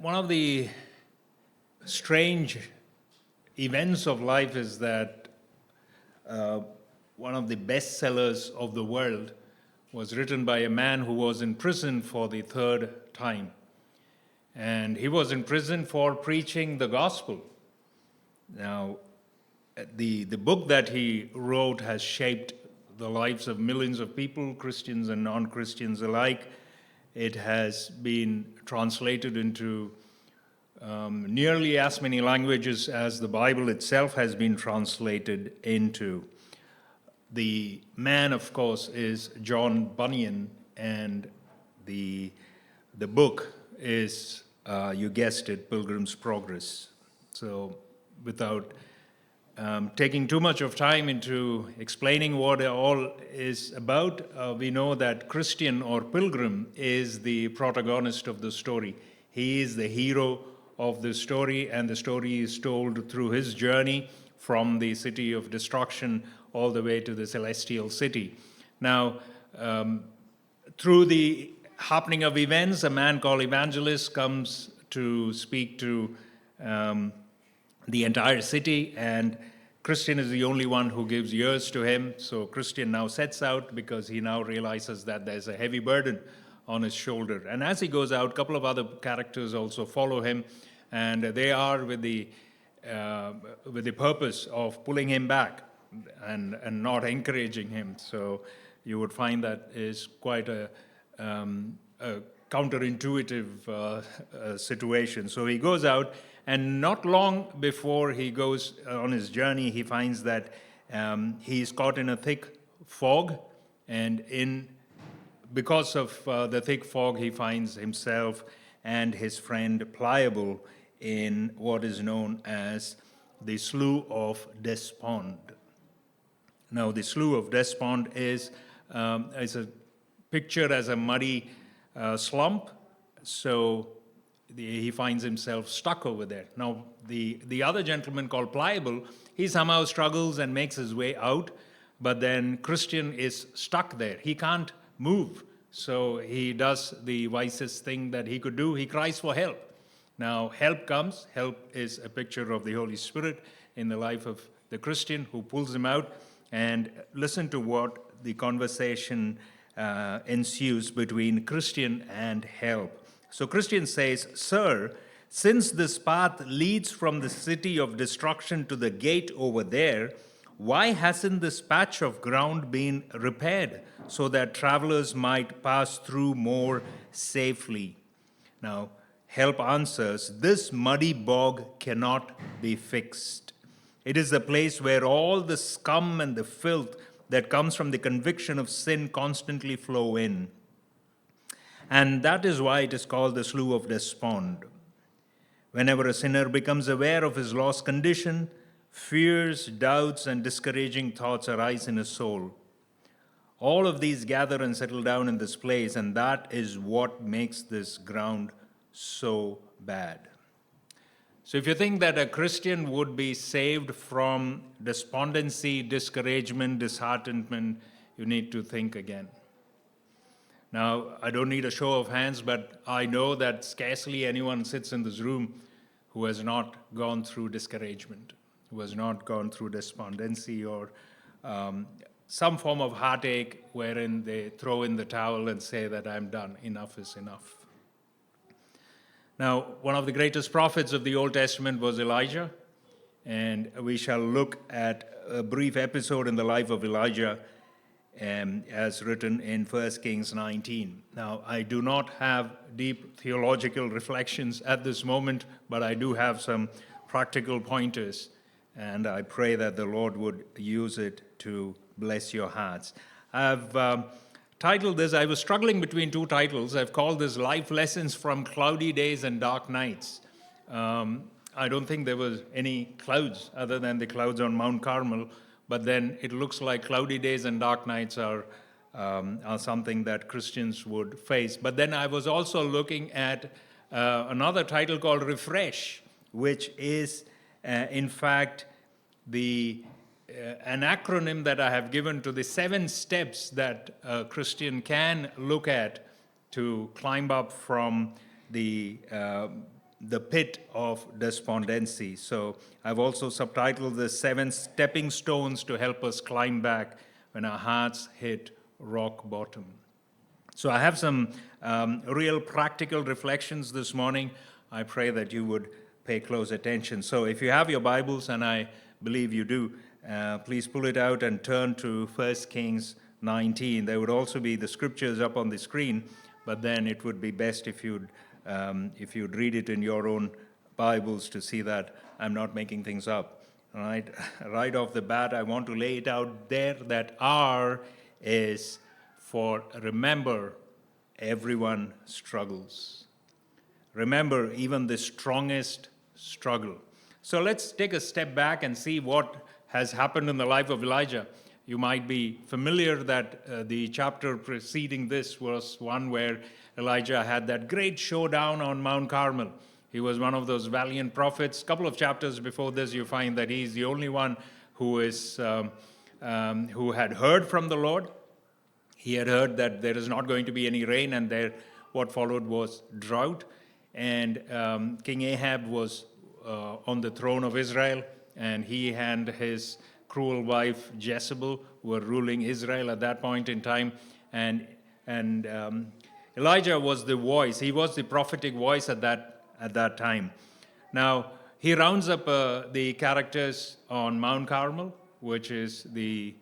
One of the strange events of life is that one of the bestsellers of the world was written by a man who was in prison for the third time. And he was in prison for preaching the gospel. Now, the book that he wrote has shaped the lives of millions of people, Christians and non-Christians alike. It has been translated into nearly as many languages as the Bible itself has been translated into. The man, of course, is John Bunyan, and the book is, you guessed it, Pilgrim's Progress. So without taking too much of time into explaining what it all is about, we know that Christian or Pilgrim is the protagonist of the story. He is the hero of the story, and the story is told through his journey from the city of destruction all the way to the celestial city. Now, through the happening of events, a man called Evangelist comes to speak to the entire city, and Christian is the only one who gives ears to him. So Christian now sets out because he now realizes that there's a heavy burden on his shoulder. And as he goes out, a couple of other characters also follow him, and they are with the purpose of pulling him back and not encouraging him. So you would find that is quite a counterintuitive situation. So he goes out, and not long before he goes on his journey, he finds that he's caught in a thick fog, and because of the thick fog, he finds himself and his friend Pliable in what is known as the Slough of Despond. Now, the Slough of Despond is a picture as a muddy slump, so he finds himself stuck over there. Now, the other gentleman called Pliable, he somehow struggles and makes his way out, but then Christian is stuck there. He can't move, so he does the wisest thing that he could do. He cries for help. Now, help comes. Help is a picture of the Holy Spirit in the life of the Christian who pulls him out. And listen to what the conversation ensues between Christian and help. So Christian says, "Sir, since this path leads from the city of destruction to the gate over there, why hasn't this patch of ground been repaired so that travelers might pass through more safely?" Now, help answers, "This muddy bog cannot be fixed. It is the place where all the scum and the filth that comes from the conviction of sin constantly flow in. And that is why it is called the Slough of Despond. Whenever a sinner becomes aware of his lost condition, fears, doubts, and discouraging thoughts arise in his soul. All of these gather and settle down in this place, and that is what makes this ground so bad." So if you think that a Christian would be saved from despondency, discouragement, disheartenment, you need to think again. Now, I don't need a show of hands, but I know that scarcely anyone sits in this room who has not gone through discouragement, who has not gone through despondency or some form of heartache wherein they throw in the towel and say that I'm done, enough is enough. Now, one of the greatest prophets of the Old Testament was Elijah, and we shall look at a brief episode in the life of Elijah as written in 1 Kings 19. Now, I do not have deep theological reflections at this moment, but I do have some practical pointers, and I pray that the Lord would use it to bless your hearts. I've titled this, I was struggling between two titles. I've called this Life Lessons from Cloudy Days and Dark Nights. I don't think there was any clouds other than the clouds on Mount Carmel, but then it looks like cloudy days and dark nights are something that Christians would face. But then I was also looking at another title called Refresh, which is in fact an acronym that I have given to the 7 steps that a Christian can look at to climb up from the the pit of despondency. So I've also subtitled the 7 stepping stones to help us climb back when our hearts hit rock bottom. So I have some real practical reflections this morning. I pray that you would pay close attention. So if you have your Bibles, and I believe you do, please pull it out and turn to 1 Kings 19. There would also be the scriptures up on the screen, but then it would be best if you'd read it in your own Bibles to see that I'm not making things up. All right? Right off the bat, I want to lay it out there that R is for remember, everyone struggles. Remember, even the strongest struggle. So let's take a step back and see what has happened in the life of Elijah. You might be familiar that the chapter preceding this was one where Elijah had that great showdown on Mount Carmel. He was one of those valiant prophets. A couple of chapters before this, you find that he's the only one who had heard from the Lord. He had heard that there is not going to be any rain, and what followed was drought. And King Ahab was on the throne of Israel, and he and his cruel wife Jezebel were ruling Israel at that point in time. And Elijah was the voice. He was the prophetic voice at that time. Now, he rounds up the characters on Mount Carmel, which is the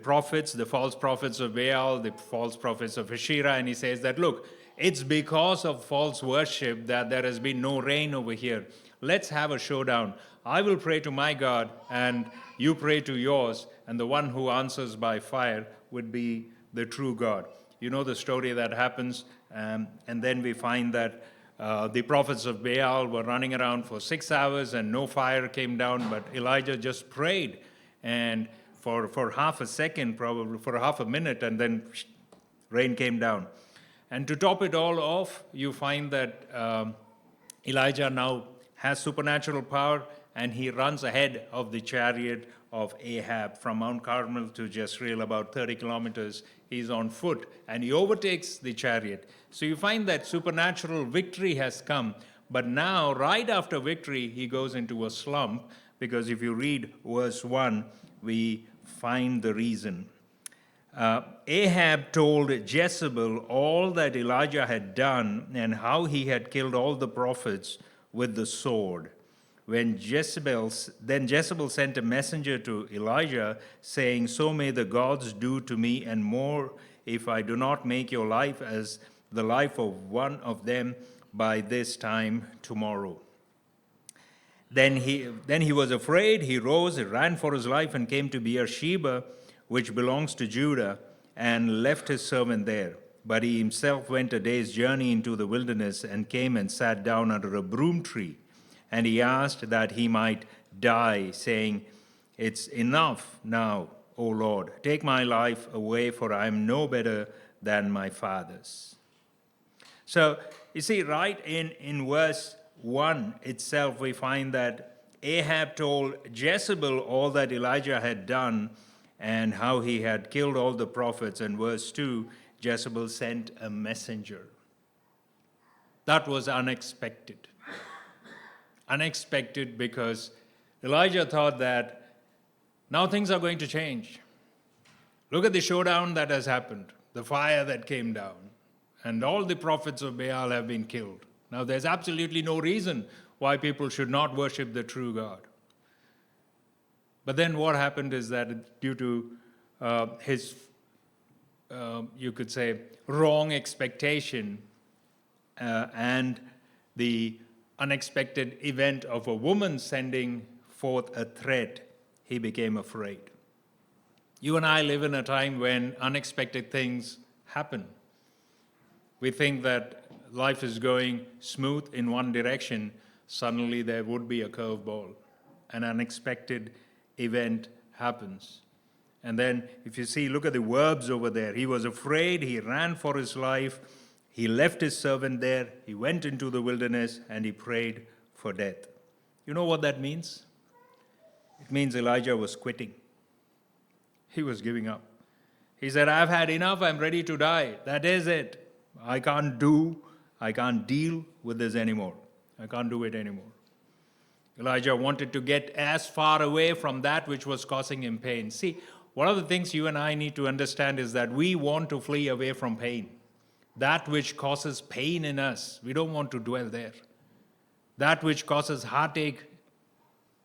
prophets, the false prophets of Baal, the false prophets of Asherah, and he says that, look, it's because of false worship that there has been no rain over here. Let's have a showdown. I will pray to my God, and you pray to yours, and the one who answers by fire would be the true God. You know the story that happens, and then we find that the prophets of Baal were running around for 6 hours and no fire came down, but Elijah just prayed, and for half a second, probably for half a minute, and then rain came down. And to top it all off, you find that Elijah now has supernatural power, and he runs ahead of the chariot of Ahab from Mount Carmel to Jezreel, about 30 kilometers. He's on foot, and he overtakes the chariot. So you find that supernatural victory has come. But now, right after victory, he goes into a slump, because if you read verse 1, we find the reason. Ahab told Jezebel all that Elijah had done and how he had killed all the prophets with the sword. Then Jezebel sent a messenger to Elijah, saying, "So may the gods do to me and more if I do not make your life as the life of one of them by this time tomorrow." Then he was afraid. He rose, he ran for his life, and came to Beersheba, which belongs to Judah, and left his servant there. But he himself went a day's journey into the wilderness and came and sat down under a broom tree. And he asked that he might die, saying, "It's enough now, O Lord. Take my life away, for I am no better than my fathers." So, you see, right in verse 1 itself, we find that Ahab told Jezebel all that Elijah had done and how he had killed all the prophets. And verse 2, Jezebel sent a messenger. That was unexpected. Unexpected because Elijah thought that now things are going to change. Look at the showdown that has happened, the fire that came down, and all the prophets of Baal have been killed. Now there's absolutely no reason why people should not worship the true God. But then what happened is that due to his, you could say, wrong expectation and the unexpected event of a woman sending forth a threat, he became afraid. You and I live in a time when unexpected things happen. We think that life is going smooth in one direction. Suddenly there would be a curveball. An unexpected event happens. And then if you see, look at the verbs over there. He was afraid, he ran for his life, he left his servant there, he went into the wilderness, and he prayed for death. You know what that means? It means Elijah was quitting. He was giving up. He said, "I've had enough, I'm ready to die. That is it. I can't deal with this anymore." I can't do it anymore. Elijah wanted to get as far away from that which was causing him pain. See, one of the things you and I need to understand is that we want to flee away from pain. That which causes pain in us, we don't want to dwell there. That which causes heartache,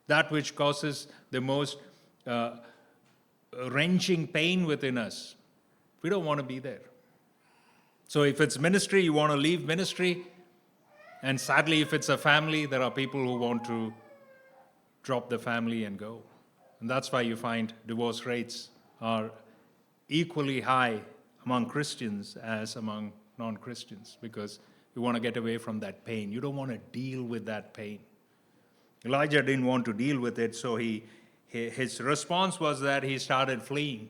that which causes the most wrenching pain within us, we don't want to be there. So if it's ministry, you want to leave ministry. And sadly, if it's a family, there are people who want to drop the family and go. And that's why you find divorce rates are equally high among Christians as among non-Christians, because you want to get away from that pain. You don't want to deal with that pain. Elijah didn't want to deal with it, so his response was that he started fleeing,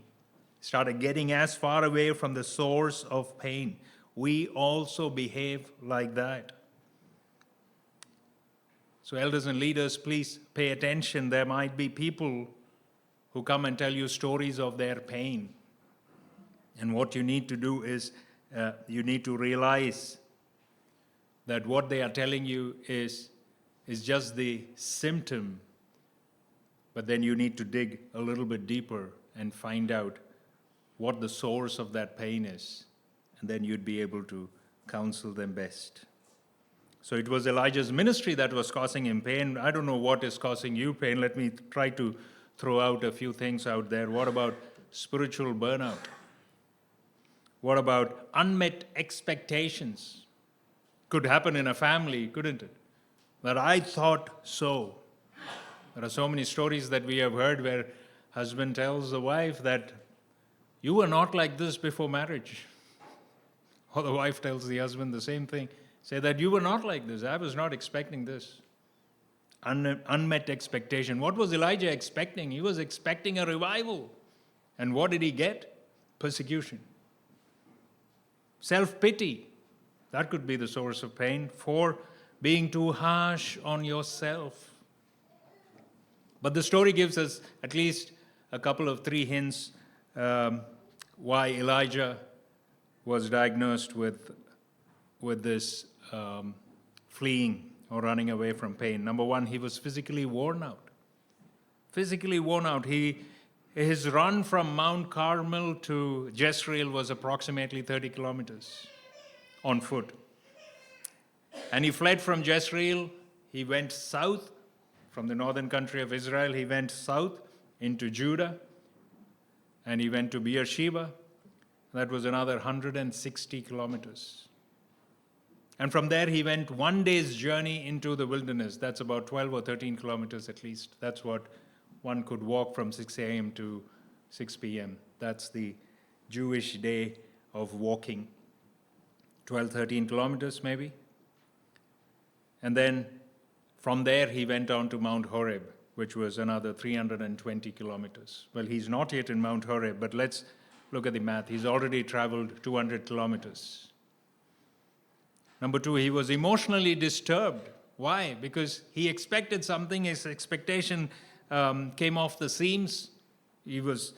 started getting as far away from the source of pain. We also behave like that. So elders and leaders, please pay attention. There might be people who come and tell you stories of their pain. And what you need to do is you need to realize that what they are telling you is just the symptom. But then you need to dig a little bit deeper and find out what the source of that pain is. And then you'd be able to counsel them best. So it was Elijah's ministry that was causing him pain. I don't know what is causing you pain. Let me try to throw out a few things out there. What about spiritual burnout? What about unmet expectations? Could happen in a family, couldn't it? That I thought so. There are so many stories that we have heard where husband tells the wife that you were not like this before marriage. Or the wife tells the husband the same thing. Say that you were not like this. I was not expecting this. Unmet expectation. What was Elijah expecting? He was expecting a revival. And what did he get? Persecution. Self-pity. That could be the source of pain. For being too harsh on yourself. But the story gives us at least a couple of 3 hints why Elijah was diagnosed with this fleeing or running away from pain. Number 1, he was physically worn out. Physically worn out. His run from Mount Carmel to Jezreel was approximately 30 kilometers on foot. And he fled from Jezreel. He went south from the northern country of Israel. He went south into Judah. And he went to Beersheba. That was another 160 kilometers. And from there, he went 1 day's journey into the wilderness. That's about 12 or 13 kilometers at least. That's what one could walk from 6 a.m. to 6 p.m. That's the Jewish day of walking. 12, 13 kilometers maybe. And then from there, he went on to Mount Horeb, which was another 320 kilometers. Well, he's not yet in Mount Horeb, but let's look at the math. He's already traveled 200 kilometers. Number 2, he was emotionally disturbed. Why? Because he expected something. His expectation came off the seams. He was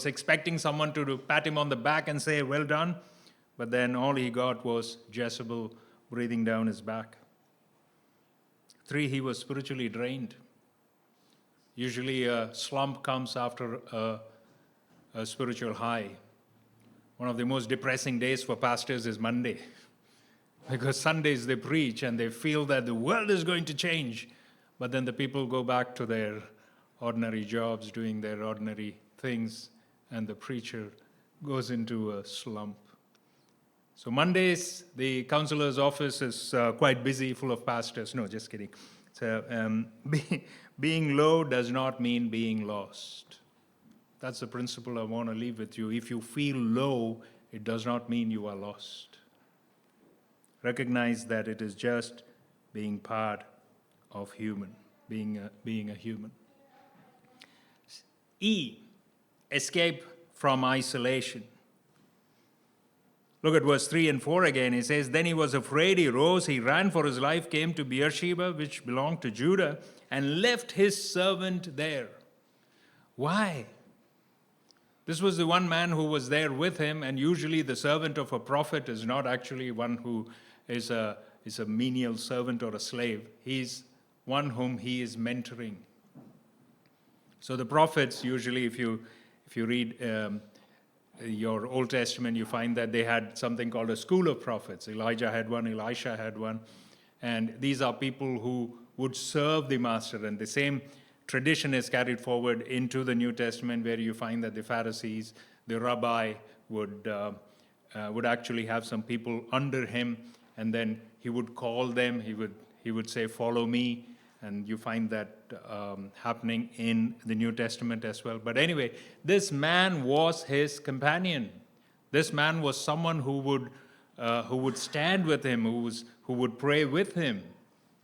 expecting someone to pat him on the back and say, "Well done." But then all he got was Jezebel breathing down his back. 3, he was spiritually drained. Usually a slump comes after a spiritual high. One of the most depressing days for pastors is Monday, because Sundays they preach and they feel that the world is going to change, but then the people go back to their ordinary jobs, doing their ordinary things, and the preacher goes into a slump. So Mondays, the counselor's office is quite busy, full of pastors. No, just kidding. So being low does not mean being lost. That's the principle I want to leave with you. If you feel low, it does not mean you are lost. Recognize that it is just being part of human, being a human. E, escape from isolation. Look at verse 3 and 4 again. It says, "Then he was afraid, he rose, he ran for his life, came to Beersheba, which belonged to Judah, and left his servant there." Why? This was the one man who was there with him, and usually the servant of a prophet is not actually one who is a menial servant or a slave. He's one whom he is mentoring. So the prophets, usually if you read your Old Testament, you find that they had something called a school of prophets. Elijah had one, Elisha had one. And these are people who would serve the master. And the same tradition is carried forward into the New Testament, where you find that the Pharisees, the rabbi, would actually have some people under him, and then he would call them. He would say, "Follow me," and you find that happening in the New Testament as well. But anyway, this man was his companion. This man was someone who would stand with him, who would pray with him,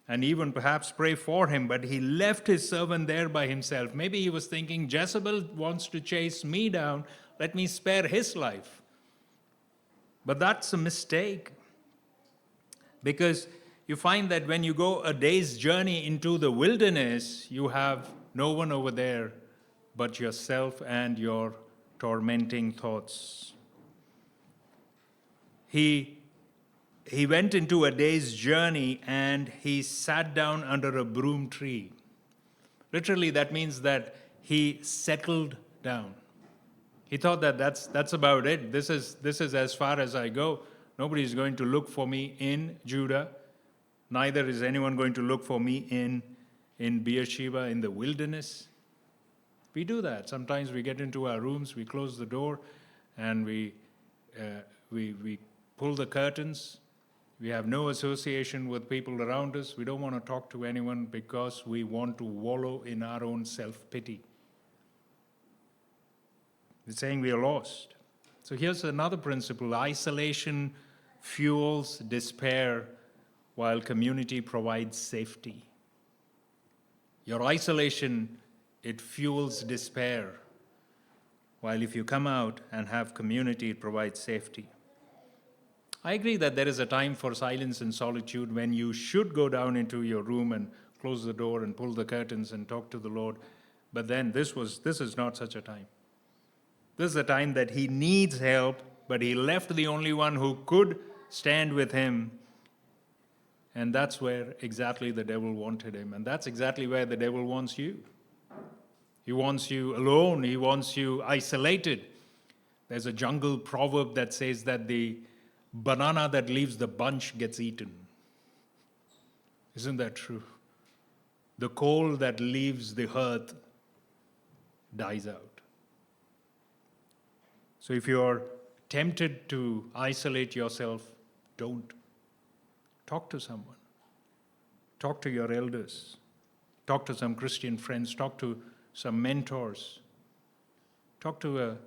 and even perhaps pray for him. But he left his servant there by himself. Maybe he was thinking, Jezebel wants to chase me down. Let me spare his life. But that's a mistake. Because you find that when you go a day's journey into the wilderness, you have no one over there but yourself and your tormenting thoughts. He went into a day's journey and he sat down under a broom tree. Literally, that means that he settled down. He thought that that's about it. This is as far as I go. Nobody is going to look for me in Judah. Neither is anyone going to look for me in Beersheba, in the wilderness. We do that. Sometimes we get into our rooms, we close the door, and we pull the curtains. We have no association with people around us. We don't want to talk to anyone because we want to wallow in our own self-pity. It's saying we are lost. So here's another principle. Isolation fuels despair, while community provides safety. Your isolation, it fuels despair, while if you come out and have community, it provides safety. I agree that there is a time for silence and solitude when you should go down into your room and close the door and pull the curtains and talk to the Lord. But then this is not such a time. This is a time that he needs help, but he left the only one who could stand with him. And that's where exactly the devil wanted him. And that's exactly where the devil wants you. He wants you alone. He wants you isolated. There's a jungle proverb that says that the banana that leaves the bunch gets eaten. Isn't that true? The coal that leaves the hearth dies out. So if you're tempted to isolate yourself, don't. Talk to someone. Talk to your elders. Talk to some Christian friends. Talk to some mentors. Talk to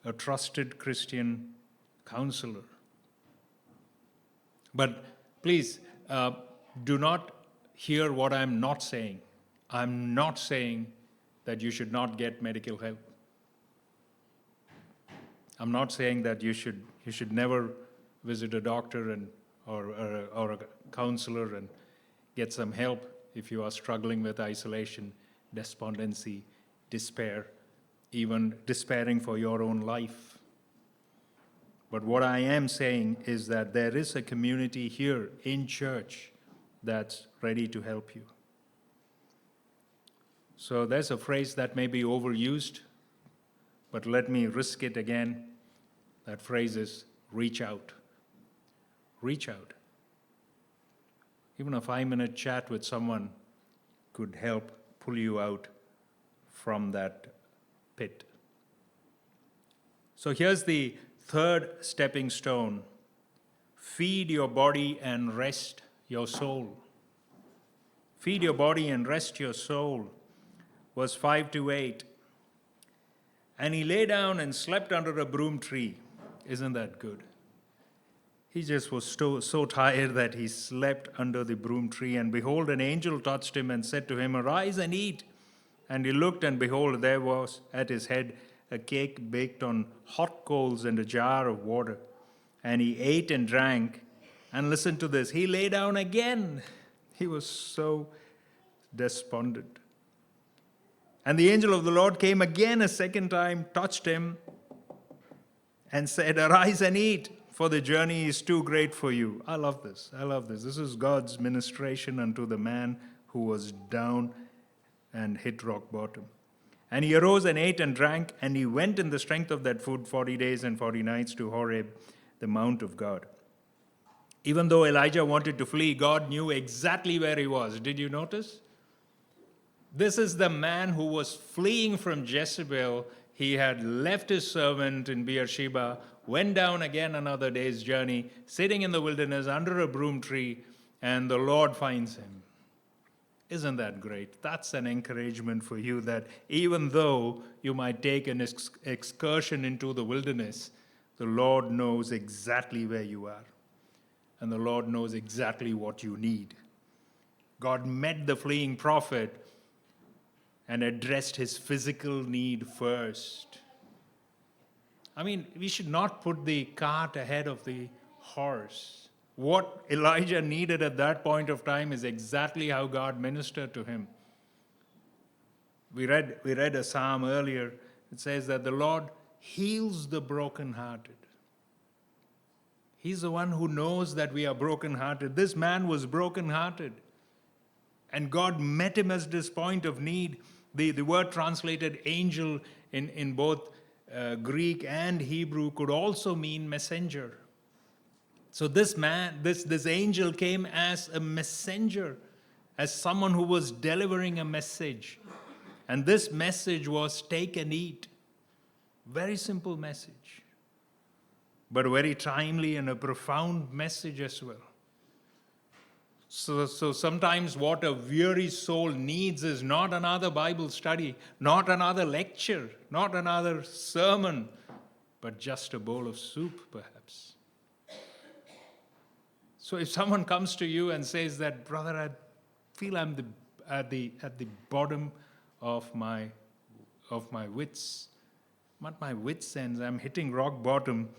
a trusted Christian counselor. But please, do not hear what I'm not saying. I'm not saying that you should not get medical help. I'm not saying that you should never visit a doctor or a counselor and get some help if you are struggling with isolation, despondency, despair, even despairing for your own life. But what I am saying is that there is a community here in church that's ready to help you. So there's a phrase that may be overused, but let me risk it again. That phrase is reach out. Reach out. Even a 5-minute chat with someone could help pull you out from that pit. So here's the third stepping stone. Feed your body and rest your soul. Feed your body and rest your soul. Verse 5-8. And he lay down and slept under a broom tree. Isn't that good? He just was so tired that he slept under the broom tree. And behold, an angel touched him and said to him, Arise and eat. And he looked, and behold, there was at his head a cake baked on hot coals and a jar of water. And he ate and drank. And listen to this, he lay down again. He was so despondent. And the angel of the Lord came again a second time, touched him, and said, Arise and eat, for the journey is too great for you. I love this. I love this. This is God's ministration unto the man who was down and hit rock bottom. And he arose and ate and drank, and he went in the strength of that food 40 days and 40 nights to Horeb, the mount of God. Even though Elijah wanted to flee, God knew exactly where he was. Did you notice? This is the man who was fleeing from Jezebel. He had left his servant in Beersheba, went down again another day's journey, sitting in the wilderness under a broom tree, and the Lord finds him. Isn't that great? That's an encouragement for you that even though you might take an excursion into the wilderness, the Lord knows exactly where you are. And the Lord knows exactly what you need. God met the fleeing prophet and addressed his physical need first. I mean, we should not put the cart ahead of the horse. What Elijah needed at that point of time is exactly how God ministered to him. We read a psalm earlier. It says that the Lord heals the brokenhearted. He's the one who knows that we are brokenhearted. This man was brokenhearted. And God met him at this point of need. The word translated angel in both Greek and Hebrew could also mean messenger. So this man, this angel came as a messenger, as someone who was delivering a message. And this message was take and eat. Very simple message, but a very timely and a profound message as well. So sometimes what a weary soul needs is not another Bible study, not another lecture, not another sermon, but just a bowl of soup, perhaps. So if someone comes to you and says that, brother, I feel I'm at the bottom of my wits, not my wits ends, I'm hitting rock bottom,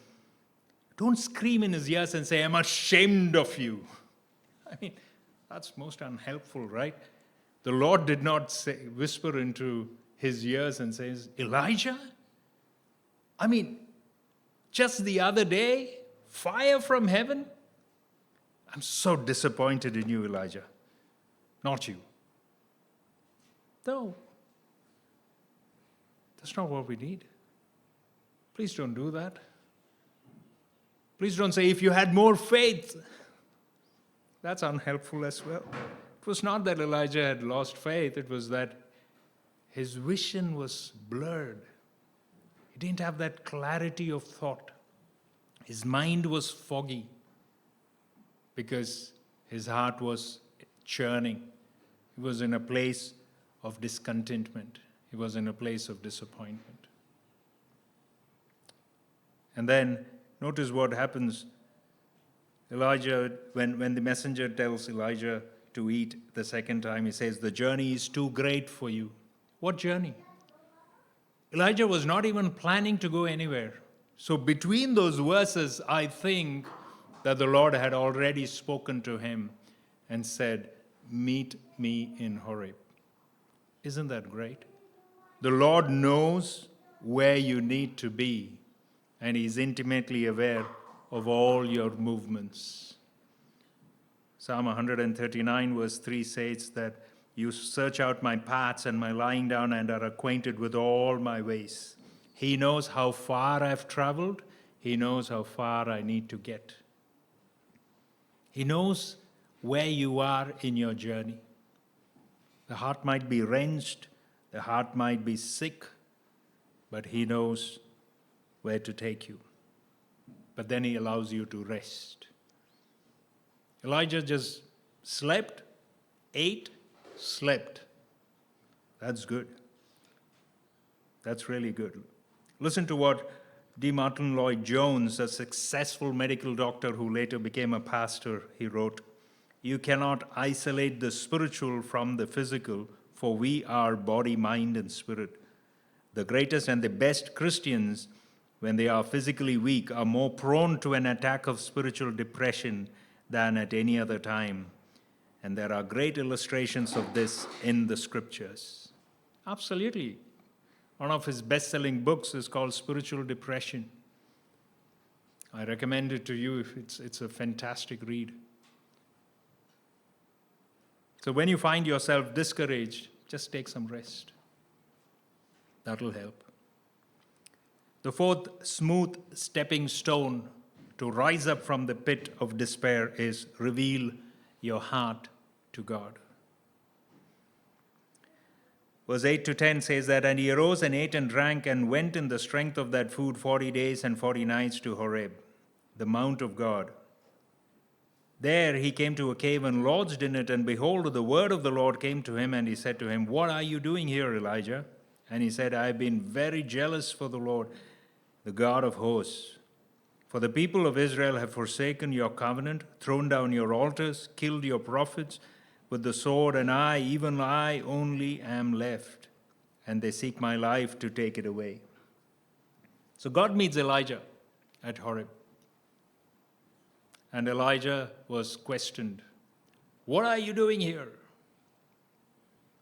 don't scream in his ears and say, I'm ashamed of you. I mean, that's most unhelpful, right? The Lord did not whisper into his ears and says, Elijah? I mean, just the other day, fire from heaven? I'm so disappointed in you, Elijah. Not you. No. That's not what we need. Please don't do that. Please don't say, if you had more faith. That's unhelpful as well. It was not that Elijah had lost faith. It was that his vision was blurred. He didn't have that clarity of thought. His mind was foggy because his heart was churning. He was in a place of discontentment. He was in a place of disappointment. And then notice what happens. Elijah, when the messenger tells Elijah to eat the second time, he says, the journey is too great for you. What journey? Elijah was not even planning to go anywhere. So between those verses, I think that the Lord had already spoken to him and said, meet me in Horeb. Isn't that great? The Lord knows where you need to be, and he's intimately aware of all your movements. Psalm 139 verse 3 says that you search out my paths and my lying down and are acquainted with all my ways. He knows how far I've traveled. He knows how far I need to get. He knows where you are in your journey. The heart might be wrenched, the heart might be sick, but he knows where to take you. But then he allows you to rest. Elijah just slept, ate, slept. That's good. That's really good. Listen to what D. Martin Lloyd-Jones, a successful medical doctor who later became a pastor, he wrote, you cannot isolate the spiritual from the physical, for we are body, mind, and spirit. The greatest and the best Christians, when they are physically weak, are more prone to an attack of spiritual depression than at any other time. And there are great illustrations of this in the scriptures. Absolutely. One of his best-selling books is called Spiritual Depression. I recommend it to you. It's a fantastic read. So when you find yourself discouraged, just take some rest. That'll help. The fourth smooth stepping stone to rise up from the pit of despair is reveal your heart to God. Verse 8 to 10 says that, and he arose and ate and drank and went in the strength of that food 40 days and 40 nights to Horeb, the mount of God. There he came to a cave and lodged in it, and behold, the word of the Lord came to him, and he said to him, what are you doing here, Elijah? And he said, I have been very jealous for the Lord, the God of hosts. For the people of Israel have forsaken your covenant, thrown down your altars, killed your prophets with the sword, and I, even I only am left, and they seek my life to take it away. So God meets Elijah at Horeb. And Elijah was questioned, what are you doing here?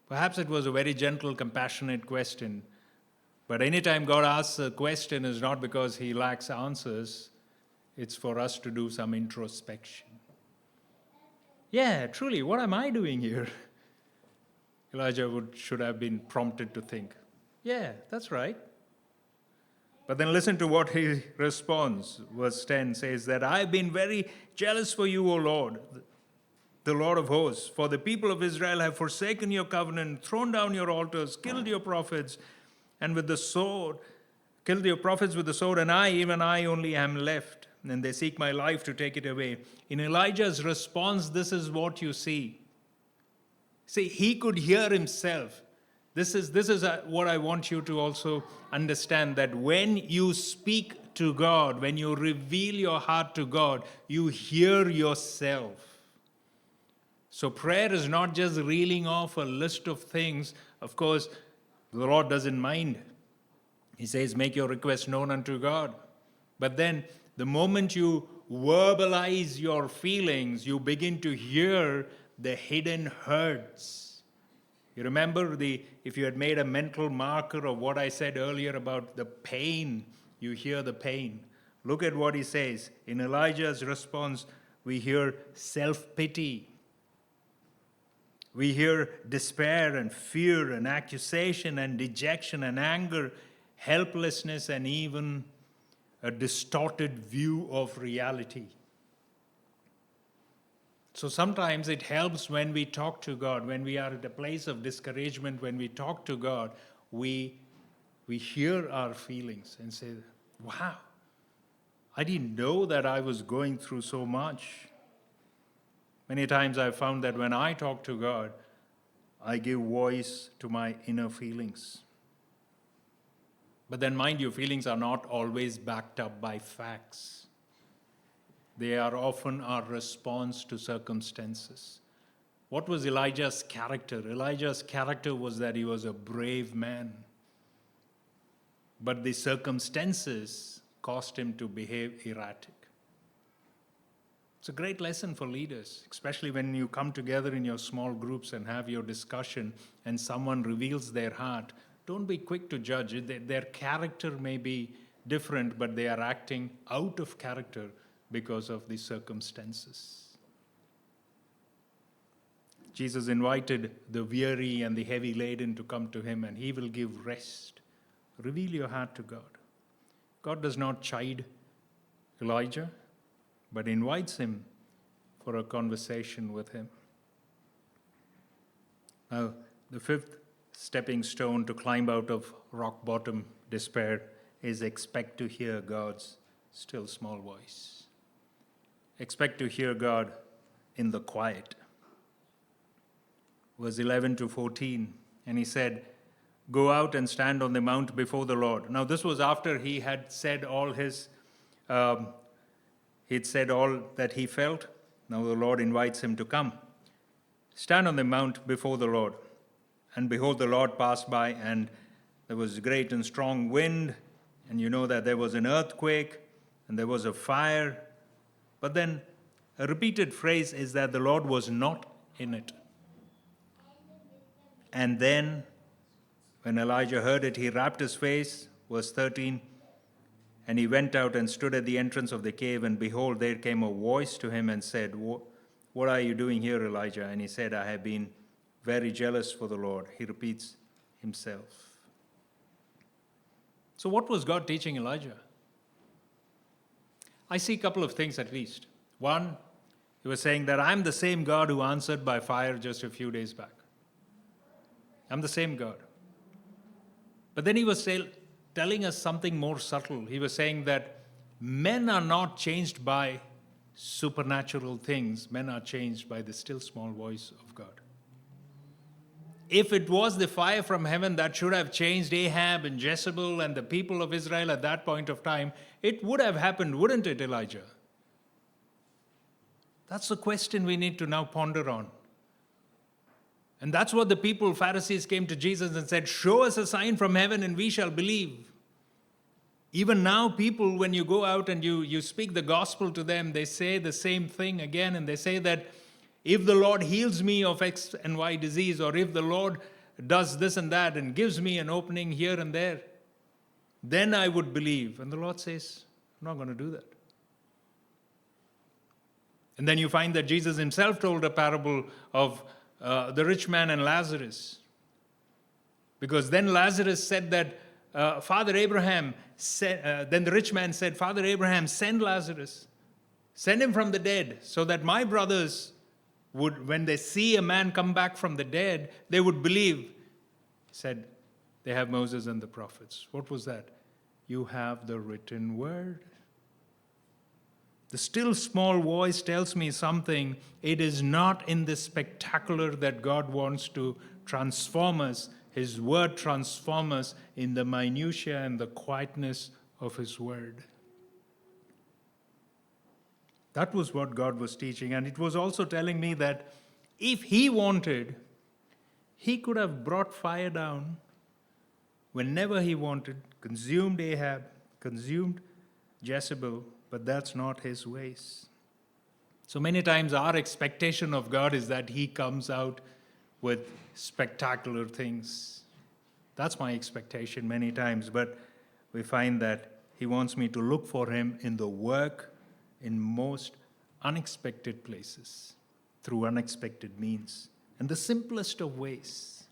Perhaps it was a very gentle, compassionate question. But anytime God asks a question, it's not because he lacks answers. It's for us to do some introspection. Yeah, truly, what am I doing here? Elijah should have been prompted to think, yeah, that's right. But then listen to what he responds. Verse 10 says that, I have been very jealous for you, O Lord, the Lord of hosts. For the people of Israel have forsaken your covenant, thrown down your altars, killed your prophets, and with the sword, killed your prophets with the sword, and I, even I only am left. And they seek my life to take it away. In Elijah's response, this is what you see. See, he could hear himself. This is what I want you to also understand, that when you speak to God, when you reveal your heart to God, you hear yourself. So prayer is not just reeling off a list of things. Of course, the Lord doesn't mind. He says, make your request known unto God. But then the moment you verbalize your feelings, you begin to hear the hidden hurts. You remember if you had made a mental marker of what I said earlier about the pain, you hear the pain. Look at what he says. In Elijah's response, we hear self-pity. We hear despair and fear and accusation and dejection and anger, helplessness, and even a distorted view of reality. So sometimes it helps when we talk to God, when we are at a place of discouragement, when we talk to God, we hear our feelings and say, wow, I didn't know that I was going through so much. Many times I've found that when I talk to God, I give voice to my inner feelings. But then mind you, feelings are not always backed up by facts. They are often our response to circumstances. What was Elijah's character? Elijah's character was that he was a brave man. But the circumstances caused him to behave erratic. It's a great lesson for leaders, especially when you come together in your small groups and have your discussion and someone reveals their heart. Don't be quick to judge. Their character may be different, but they are acting out of character because of the circumstances. Jesus invited the weary and the heavy laden to come to him, and he will give rest. Reveal your heart to God. God does not chide Elijah, but invites him for a conversation with him. Now, the fifth stepping stone to climb out of rock bottom despair is expect to hear God's still small voice. Expect to hear God in the quiet. Verse 11 to 14, and he said, go out and stand on the mount before the Lord. Now this was after he had said all he'd said all that he felt. Now the Lord invites him to come. Stand on the mount before the Lord. And behold, the Lord passed by, and there was great and strong wind, and you know that there was an earthquake, and there was a fire. But then a repeated phrase is that the Lord was not in it. And then when Elijah heard it, he wrapped his face, verse 13, And he went out and stood at the entrance of the cave, and behold, there came a voice to him and said, What are you doing here, Elijah? And he said, I have been very jealous for the Lord. He repeats himself. So what was God teaching Elijah? I see a couple of things at least. One, he was saying that I'm the same God who answered by fire just a few days back. I'm the same God. But then he was telling us something more subtle. He was saying that men are not changed by supernatural things. Men are changed by the still small voice of God. If it was the fire from heaven that should have changed Ahab and Jezebel and the people of Israel at that point of time, it would have happened, wouldn't it, Elijah? That's the question we need to now ponder on. And that's what the people, Pharisees, came to Jesus and said, show us a sign from heaven and we shall believe. Even now, people, when you go out and you speak the gospel to them, they say the same thing again, and they say that if the Lord heals me of X and Y disease, or if the Lord does this and that and gives me an opening here and there, then I would believe. And the Lord says, I'm not going to do that. And then you find that Jesus himself told a parable of the rich man and Lazarus. Because then Lazarus said that, Father Abraham, then the rich man said, Father Abraham, send Lazarus. Send him from the dead, so that my brothers would, when they see a man come back from the dead, they would believe. He said, they have Moses and the prophets. What was that? You have the written word. The still small voice tells me something. It is not in the spectacular that God wants to transform us. His word transforms us in the minutiae and the quietness of his word. That was what God was teaching. And it was also telling me that if he wanted, he could have brought fire down whenever he wanted, consumed Ahab, consumed Jezebel, but that's not his ways. So many times our expectation of God is that he comes out with spectacular things. That's my expectation many times, but we find that he wants me to look for him in the work in most unexpected places, through unexpected means, and the simplest of ways.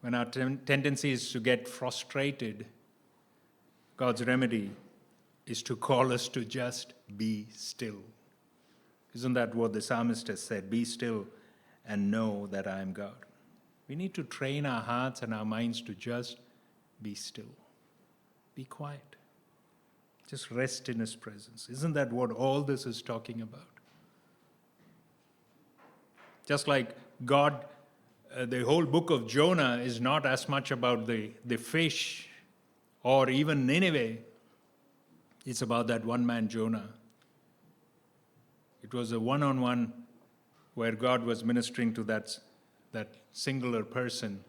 When our tendency is to get frustrated, God's remedy is to call us to just be still. Isn't that what the psalmist has said? Be still and know that I am God. We need to train our hearts and our minds to just be still. Be quiet. Just rest in his presence. Isn't that what all this is talking about? Just like God, the whole book of Jonah is not as much about the fish or even Nineveh. It's about that one man, Jonah. It was a one-on-one where God was ministering to that singular person.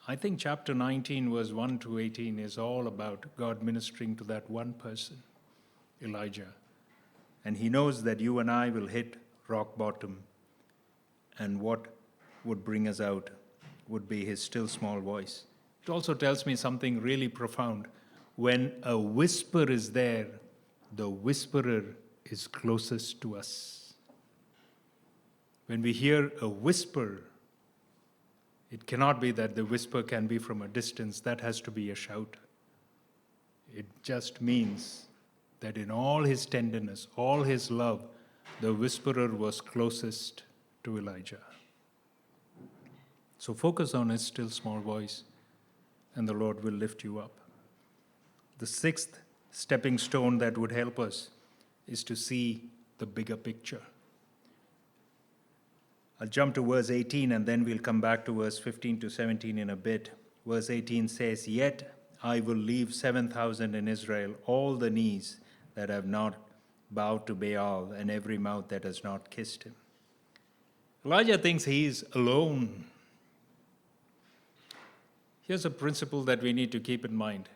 I think chapter 19, verse 1 to 18 is all about God ministering to that one person, Elijah. And he knows that you and I will hit rock bottom, and what would bring us out would be his still small voice. It also tells me something really profound. When a whisper is there, the whisperer is closest to us. When we hear a whisper, it cannot be that the whisper can be from a distance. That has to be a shout. It just means that in all his tenderness, all his love, the whisperer was closest to Elijah. So focus on his still small voice, and the Lord will lift you up. The sixth stepping stone that would help us is to see the bigger picture. I'll jump to verse 18 and then we'll come back to verse 15 to 17 in a bit. Verse 18 says, Yet I will leave 7,000 in Israel, all the knees that have not bowed to Baal and every mouth that has not kissed him. Elijah thinks he is alone. Here's a principle that we need to keep in mind.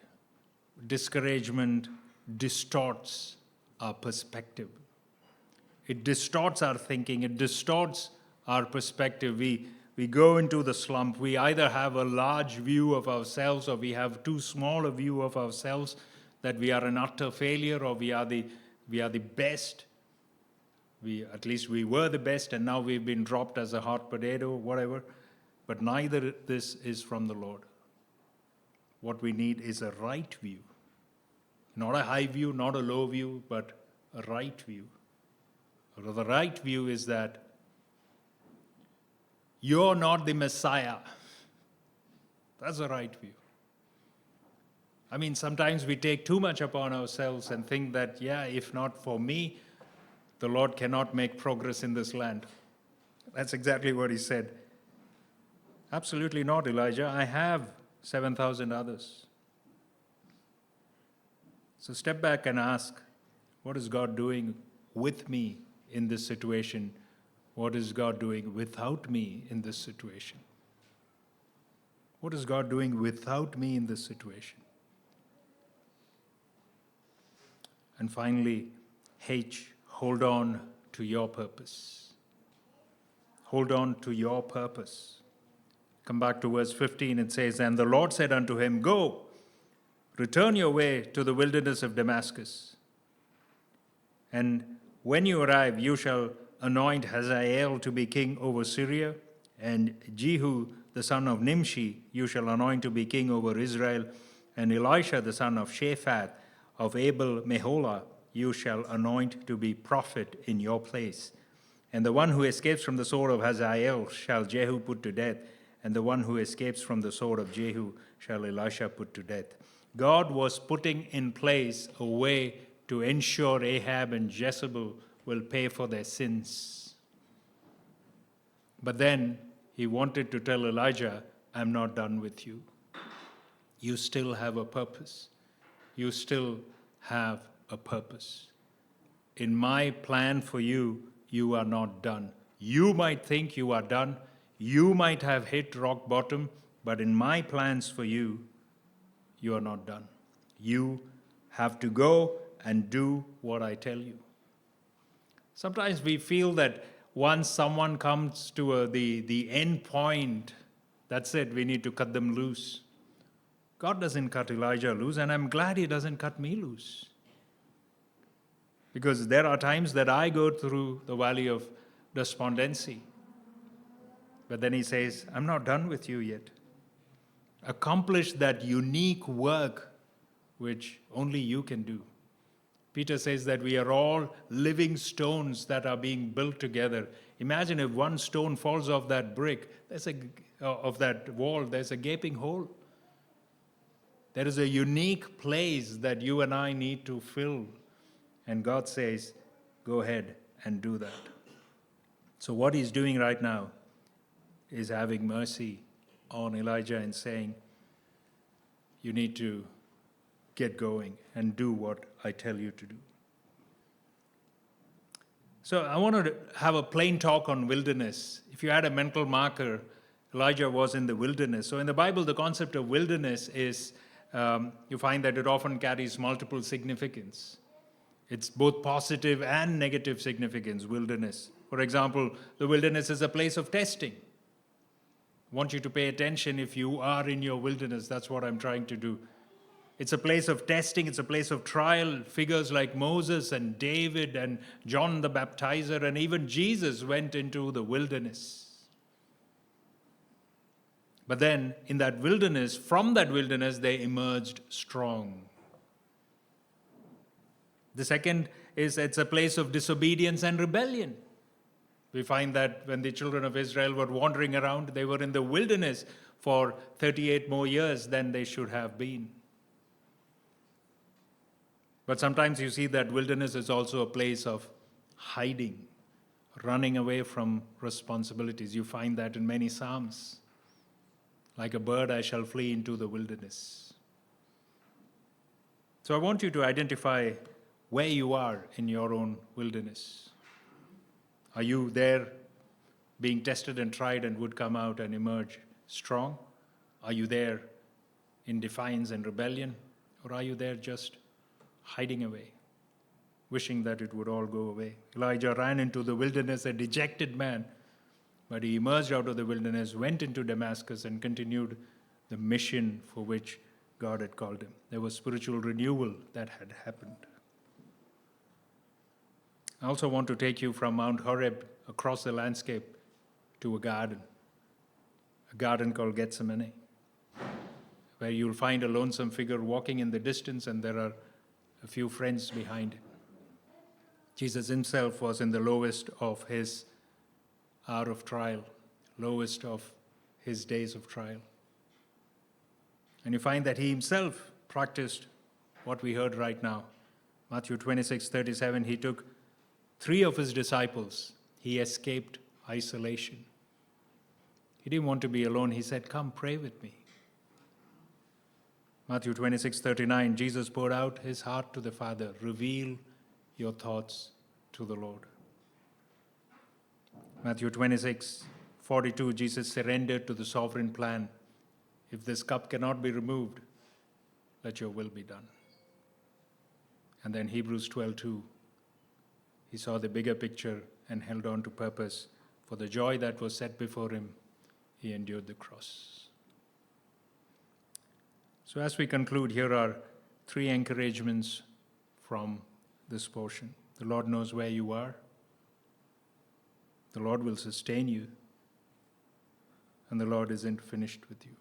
Discouragement distorts our perspective. It distorts our thinking. It distorts our perspective. We we go into the slump. We either have a large view of ourselves or we have too small a view of ourselves, that we are an utter failure or we are the best. At least we were the best and now we've been dropped as a hot potato, whatever. But neither this is from the Lord. What we need is a right view. Not a high view, not a low view, but a right view. The right view is that you're not the Messiah. That's the right view. I mean, sometimes we take too much upon ourselves and think that, if not for me, the Lord cannot make progress in this land. That's exactly what he said. Absolutely not, Elijah. I have 7,000 others. So step back and ask, what is God doing with me in this situation? What is God doing without me in this situation? What is God doing without me in this situation? And finally, H, hold on to your purpose. Hold on to your purpose. Come back to verse 15, it says, and the Lord said unto him, go, return your way to the wilderness of Damascus. And when you arrive, you shall anoint Hazael to be king over Syria, and Jehu the son of Nimshi you shall anoint to be king over Israel, and Elisha the son of Shaphat of Abel Meholah you shall anoint to be prophet in your place. And the one who escapes from the sword of Hazael shall Jehu put to death, and the one who escapes from the sword of Jehu shall Elisha put to death. God was putting in place a way to ensure Ahab and Jezebel will pay for their sins. But then he wanted to tell Elijah, I'm not done with you. You still have a purpose. You still have a purpose. In my plan for you, you are not done. You might think you are done. You might have hit rock bottom, but in my plans for you, you are not done. You have to go and do what I tell you. Sometimes we feel that once someone comes to the end point, that's it, we need to cut them loose. God doesn't cut Elijah loose, and I'm glad he doesn't cut me loose. Because there are times that I go through the valley of despondency. But then he says, I'm not done with you yet. Accomplish that unique work which only you can do. Peter says that we are all living stones that are being built together. Imagine if one stone falls off that brick, of that wall, there's a gaping hole. There is a unique place that you and I need to fill. And God says, go ahead and do that. So what he's doing right now is having mercy on Elijah and saying, you need to get going and do what I tell you to do. So I want to have a plain talk on wilderness. If you had a mental marker, Elijah was in the wilderness. So in the Bible, the concept of wilderness is, you find that it often carries multiple significance. It's both positive and negative significance, wilderness. For example, the wilderness is a place of testing. I want you to pay attention if you are in your wilderness. That's what I'm trying to do. It's a place of testing. It's a place of trial. Figures like Moses and David and John the Baptizer and even Jesus went into the wilderness. But then in that wilderness, from that wilderness, they emerged strong. The second is it's a place of disobedience and rebellion. We find that when the children of Israel were wandering around, they were in the wilderness for 38 more years than they should have been. But sometimes you see that wilderness is also a place of hiding, running away from responsibilities. You find that in many Psalms. Like a bird, I shall flee into the wilderness. So I want you to identify where you are in your own wilderness. Are you there being tested and tried and would come out and emerge strong? Are you there in defiance and rebellion? Or are you there just hiding away, wishing that it would all go away? Elijah ran into the wilderness a dejected man, But he emerged out of the wilderness, went into Damascus, and continued the mission for which God had called him. There was spiritual renewal that had happened. I also want to take you from Mount Horeb across the landscape to a garden called Gethsemane, where you'll find a lonesome figure walking in the distance, and there are a few friends behind him. Jesus himself was in the lowest of his hour of trial, lowest of his days of trial. And you find that he himself practiced what we heard right now. Matthew 26:37, he took 3 of his disciples. He escaped isolation. He didn't want to be alone. He said, "Come, pray with me." Matthew 26:39, Jesus poured out his heart to the Father. Reveal your thoughts to the Lord. Matthew 26:42, Jesus surrendered to the sovereign plan. If this cup cannot be removed, let your will be done. And then Hebrews 12:2, he saw the bigger picture and held on to purpose. For the joy that was set before him, he endured the cross. So as we conclude, here are 3 encouragements from this portion. The Lord knows where you are. The Lord will sustain you. And the Lord isn't finished with you.